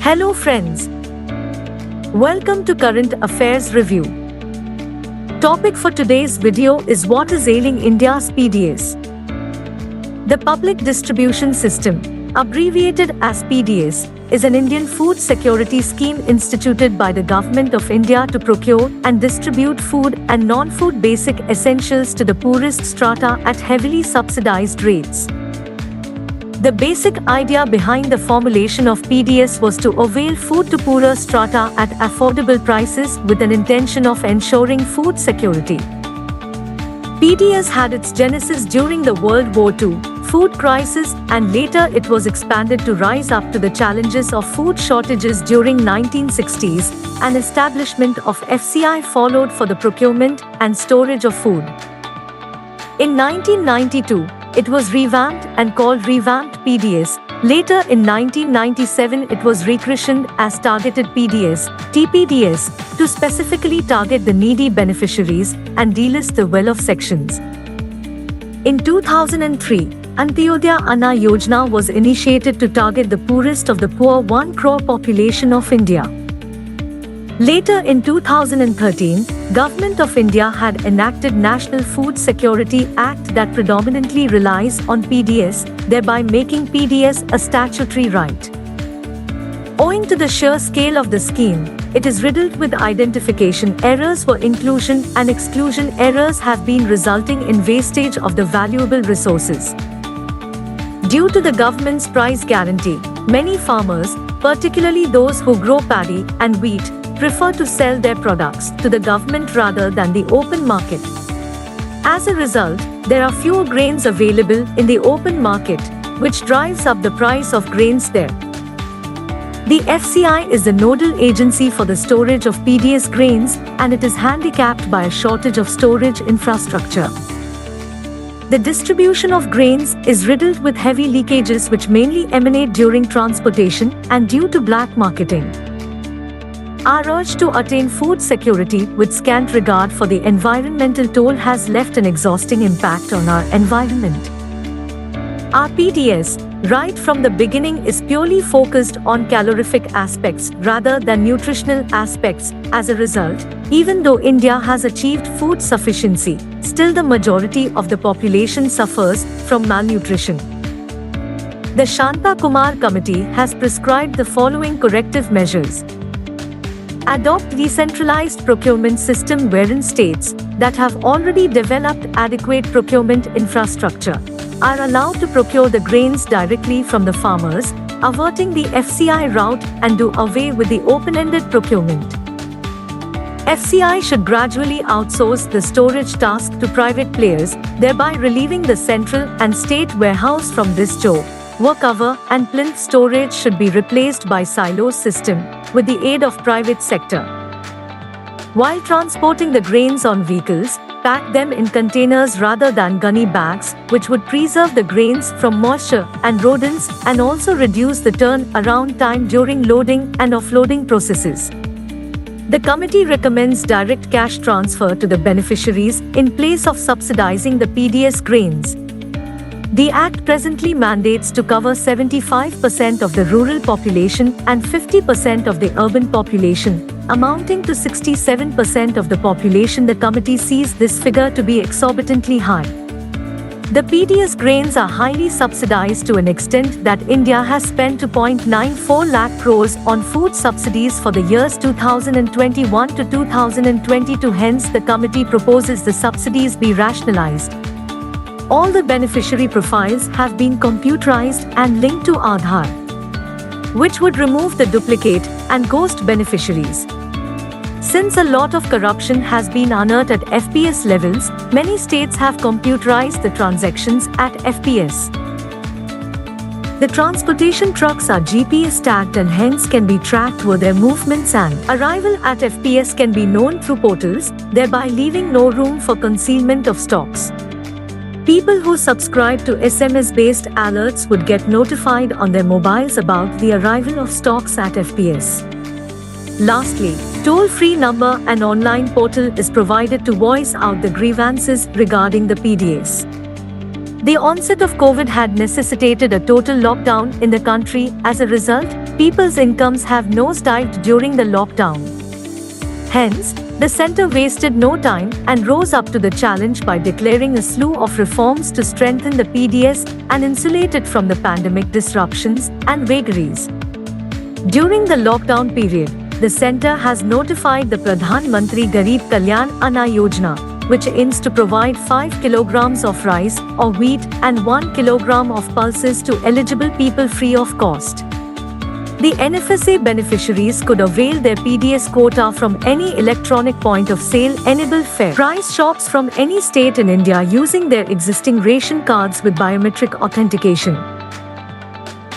Hello friends. Welcome to Current Affairs Review. Topic for today's video is what is ailing India's PDS. The Public Distribution System, abbreviated as PDS, is an Indian food security scheme instituted by the Government of India to procure and distribute food and non-food basic essentials to the poorest strata at heavily subsidized rates. The basic idea behind the formulation of PDS was to avail food to poorer strata at affordable prices with an intention of ensuring food security. PDS had its genesis during the World War II food crisis, and later it was expanded to rise up to the challenges of food shortages during 1960s. An establishment of FCI followed for the procurement and storage of food. In 1992, it was revamped and called Revamped PDS. Later in 1997 it was rechristened as Targeted PDS, TPDS, to specifically target the needy beneficiaries and delist the well-off sections. In 2003, Antyodaya Anna Yojana was initiated to target the poorest of the poor 1 crore population of India. Later in 2013, Government of India had enacted National Food Security Act that predominantly relies on PDS, thereby making PDS a statutory right. Owing to the sheer scale of the scheme, it is riddled with identification errors for inclusion and exclusion errors have been resulting in wastage of the valuable resources. Due to the government's price guarantee, many farmers, particularly those who grow paddy and wheat, prefer to sell their products to the government rather than the open market. As a result, there are fewer grains available in the open market, which drives up the price of grains there. The FCI is the nodal agency for the storage of PDS grains, and it is handicapped by a shortage of storage infrastructure. The distribution of grains is riddled with heavy leakages which mainly emanate during transportation and due to black marketing. Our urge to attain food security with scant regard for the environmental toll has left an exhausting impact on our environment. Our PDS, right from the beginning, is purely focused on calorific aspects rather than nutritional aspects. As a result, even though India has achieved food sufficiency, still the majority of the population suffers from malnutrition. The Shanta Kumar Committee has prescribed the following corrective measures. Adopt decentralized procurement system wherein states that have already developed adequate procurement infrastructure are allowed to procure the grains directly from the farmers, averting the FCI route and do away with the open-ended procurement. FCI should gradually outsource the storage task to private players, thereby relieving the central and state warehouse from this job. Workover and plinth storage should be replaced by silos system with the aid of private sector. While transporting the grains on vehicles, pack them in containers rather than gunny bags, which would preserve the grains from moisture and rodents and also reduce the turn-around time during loading and offloading processes. The committee recommends direct cash transfer to the beneficiaries in place of subsidizing the PDS grains. The Act presently mandates to cover 75% of the rural population and 50% of the urban population, amounting to 67% of the population. The committee sees this figure to be exorbitantly high. The PDS grains are highly subsidized to an extent that India has spent 2.94 lakh crores on food subsidies for the years 2021 to 2022. Hence, the committee proposes the subsidies be rationalized. All the beneficiary profiles have been computerized and linked to Aadhaar, which would remove the duplicate and ghost beneficiaries. Since a lot of corruption has been unearthed at FPS levels, many states have computerized the transactions at FPS. The transportation trucks are GPS tagged and hence can be tracked where their movements and arrival at FPS can be known through portals, thereby leaving no room for concealment of stocks. People who subscribe to SMS-based alerts would get notified on their mobiles about the arrival of stocks at FPS. Lastly, toll-free number and online portal is provided to voice out the grievances regarding the PDS. The onset of COVID had necessitated a total lockdown in the country. As a result, people's incomes have nosedived during the lockdown. Hence, the center wasted no time and rose up to the challenge by declaring a slew of reforms to strengthen the PDS and insulate it from the pandemic disruptions and vagaries. During the lockdown period, the center has notified the Pradhan Mantri Garib Kalyan Anna Yojana, which aims to provide 5 kilograms of rice or wheat and 1 kilogram of pulses to eligible people free of cost. The NFSA beneficiaries could avail their PDS quota from any electronic point of sale enabled fair price shops from any state in India using their existing ration cards with biometric authentication.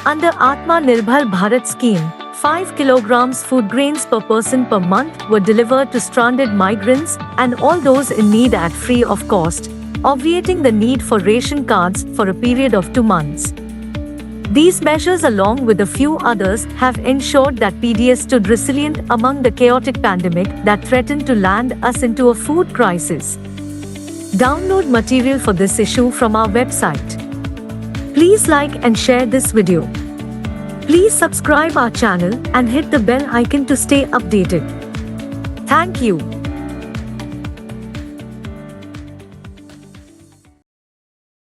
Under Atma Nirbhar Bharat scheme, 5 kilograms food grains per person per month were delivered to stranded migrants and all those in need at free of cost, obviating the need for ration cards for a period of 2 months. These measures, along with a few others, have ensured that PDS stood resilient among the chaotic pandemic that threatened to land us into a food crisis. Download material for this issue from our website. Please like and share this video. Please subscribe our channel and hit the bell icon to stay updated. Thank you.